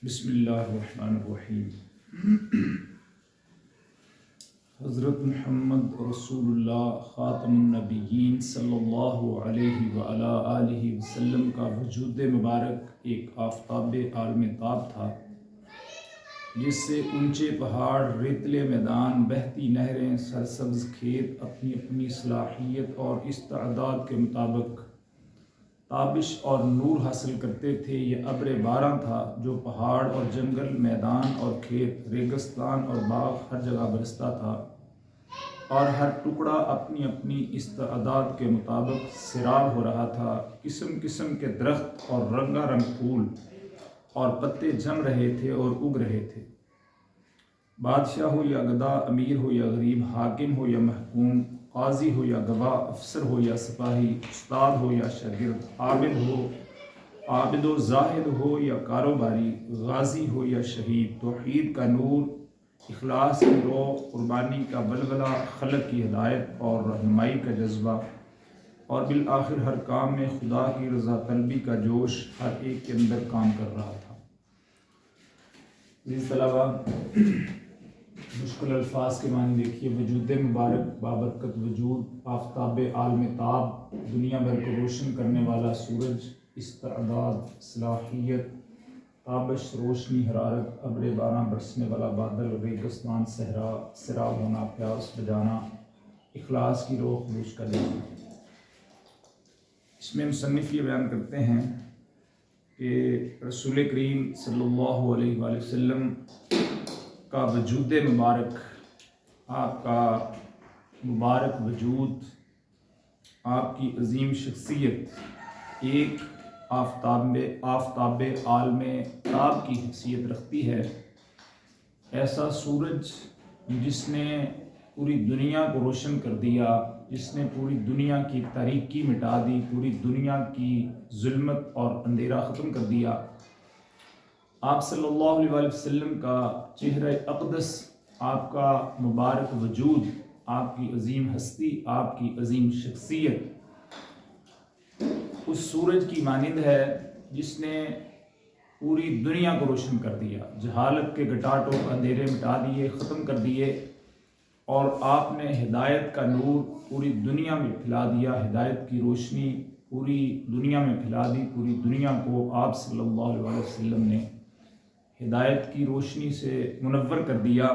بسم اللہ الرحمن الرحیم۔ حضرت محمد رسول اللہ خاتم النبیین صلی اللہ علیہ وآلہ آلہ وسلم کا وجود مبارک ایک آفتاب عالم تاب تھا، جس سے اونچے پہاڑ، ریتلے میدان، بہتی نہریں، سرسبز کھیت اپنی اپنی صلاحیت اور استعداد کے مطابق تابش اور نور حاصل کرتے تھے۔ یہ ابر باران تھا جو پہاڑ اور جنگل، میدان اور کھیت، ریگستان اور باغ ہر جگہ برستا تھا، اور ہر ٹکڑا اپنی اپنی استعداد کے مطابق سیراب ہو رہا تھا۔ قسم قسم کے درخت اور رنگا رنگ پھول اور پتے جم رہے تھے اور اگ رہے تھے۔ بادشاہ ہو یا گدا، امیر ہو یا غریب، حاکم ہو یا محکوم، قاضی ہو یا گواہ، افسر ہو یا سپاہی، استاد ہو یا شاگرد، عابد و زاہد ہو یا کاروباری، غازی ہو یا شہید، توحید کا نور، اخلاص کی روح، قربانی کا بلبلہ، خلق کی ہدایت اور رہنمائی کا جذبہ، اور بالآخر ہر کام میں خدا کی رضا طلبی کا جوش ہر ایک کے اندر کام کر رہا تھا۔ عزیز طلباء، مشکل الفاظ کے معنی دیکھیے۔ وجود مبارک، بابرکت وجود، آفتاب عالم تاب، دنیا بھر کو روشن کرنے والا سورج، استعداد، صلاحیت، تابش، روشنی، حرارت، ابر باران، برسنے والا بادل، ریگستان، صحرا، سیراب ہونا، پیاس بجانا، اخلاص کی روح، خروش کا جانا۔ اس میں مصنف یہ بیان کرتے ہیں کہ رسول کریم صلی اللہ علیہ وآلہ وسلم کا وجود مبارک، آپ کا مبارک وجود، آپ کی عظیم شخصیت ایک آفتاب عالم تاب کی حیثیت رکھتی ہے۔ ایسا سورج جس نے پوری دنیا کو روشن کر دیا، جس نے پوری دنیا کی تاریکی مٹا دی، پوری دنیا کی ظلمت اور اندھیرا ختم کر دیا۔ آپ صلی اللہ علیہ وآلہ وسلم کا چہرہ اقدس، آپ کا مبارک وجود، آپ کی عظیم ہستی، آپ کی عظیم شخصیت اس سورج کی مانند ہے جس نے پوری دنیا کو روشن کر دیا، جہالت کے گٹاٹوں، اندھیرے مٹا دیے، ختم کر دیے، اور آپ نے ہدایت کا نور پوری دنیا میں پھیلا دیا، ہدایت کی روشنی پوری دنیا میں پھیلا دی۔ پوری دنیا کو آپ صلی اللہ علیہ وآلہ وسلم نے ہدایت کی روشنی سے منور کر دیا۔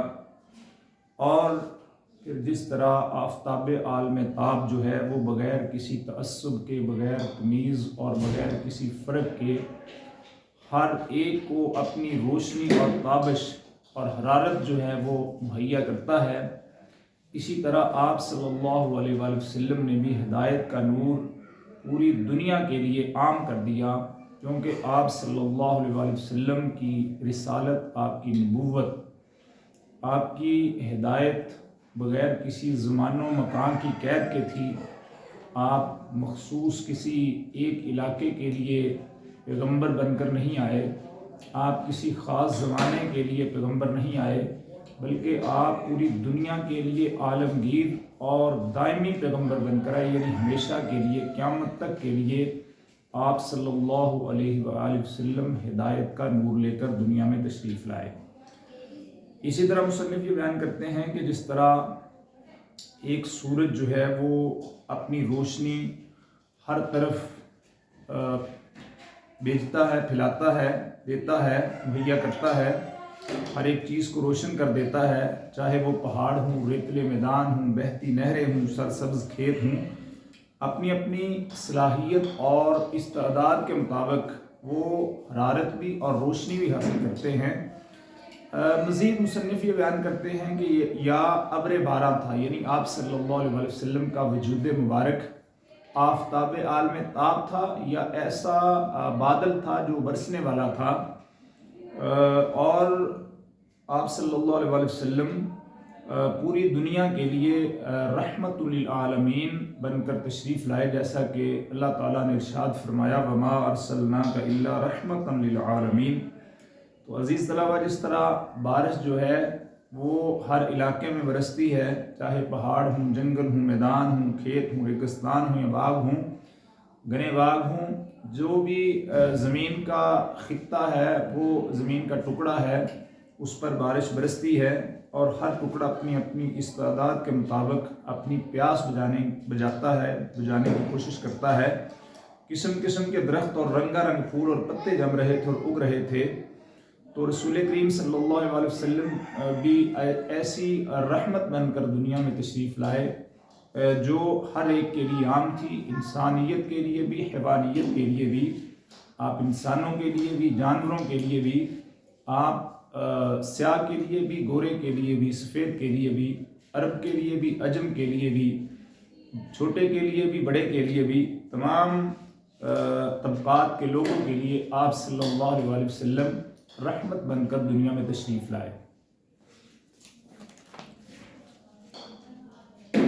اور پھر جس طرح آفتاب عالم تاب جو ہے وہ بغیر کسی تعصب کے، بغیر تمیز اور بغیر کسی فرق کے ہر ایک کو اپنی روشنی اور تابش اور حرارت جو ہے وہ مہیا کرتا ہے، اسی طرح آپ صلی اللہ علیہ وآلہ وسلم نے بھی ہدایت کا نور پوری دنیا کے لیے عام کر دیا، کیونکہ آپ صلی اللہ علیہ وآلہ وسلم کی رسالت، آپ کی نبوت، آپ کی ہدایت بغیر کسی زمان و مکان کی قید کے تھی۔ آپ مخصوص کسی ایک علاقے کے لیے پیغمبر بن کر نہیں آئے، آپ کسی خاص زمانے کے لیے پیغمبر نہیں آئے، بلکہ آپ پوری دنیا کے لیے عالمگیر اور دائمی پیغمبر بن کر آئے، یعنی ہمیشہ کے لیے، قیامت تک کے لیے آپ صلی اللہ علیہ وآلہ وسلم ہدایت کا نور لے کر دنیا میں تشریف لائے۔ اسی طرح مصنف یہ بیان کرتے ہیں کہ جس طرح ایک سورج جو ہے وہ اپنی روشنی ہر طرف بھیجتا ہے، پھیلاتا ہے، دیتا ہے، مہیا کرتا ہے، ہر ایک چیز کو روشن کر دیتا ہے، چاہے وہ پہاڑ ہوں، ریتلے میدان ہوں، بہتی نہریں ہوں، سرسبز کھیت ہوں، اپنی اپنی صلاحیت اور استعداد کے مطابق وہ حرارت بھی اور روشنی بھی حاصل کرتے ہیں۔ مزید مصنف یہ بیان کرتے ہیں کہ یا ابر باران تھا، یعنی آپ صلی اللہ علیہ وسلم کا وجود مبارک آفتاب عالم تاب تھا، یا ایسا بادل تھا جو برسنے والا تھا، اور آپ صلی اللہ علیہ وسلم پوری دنیا کے لیے رحمت للعالمین بن کر تشریف لائے، جیسا کہ اللہ تعالیٰ نے ارشاد فرمایا وما ارسلناک الا رحمت للعالمین۔ تو عزیز طلباء، جس طرح بارش جو ہے وہ ہر علاقے میں برستی ہے، چاہے پہاڑ ہوں، جنگل ہوں، میدان ہوں، کھیت ہوں، ریگستان ہوں یا باغ ہوں، گنے باغ ہوں، جو بھی زمین کا خطہ ہے وہ زمین کا ٹکڑا ہے، اس پر بارش برستی ہے اور ہر ٹکڑا اپنی اپنی استعداد کے مطابق اپنی پیاس بجانے کی کوشش کرتا ہے۔ قسم قسم کے درخت اور رنگا رنگ پھول اور پتے جم رہے تھے اور اگ رہے تھے، تو رسول کریم صلی اللہ علیہ وسلم بھی ایسی رحمت بن کر دنیا میں تشریف لائے جو ہر ایک کے لیے عام تھی، انسانیت کے لیے بھی، حیوانیت کے لیے بھی، آپ انسانوں کے لیے بھی، جانوروں کے لیے بھی، آپ سیاہ کے لیے بھی، گورے کے لیے بھی، سفید کے لیے بھی، عرب کے لیے بھی، عجم کے لیے بھی، چھوٹے کے لیے بھی، بڑے کے لیے بھی، تمام طبقات کے لوگوں کے لیے آپ صلی اللہ علیہ وسلم رحمت بن کر دنیا میں تشریف لائے۔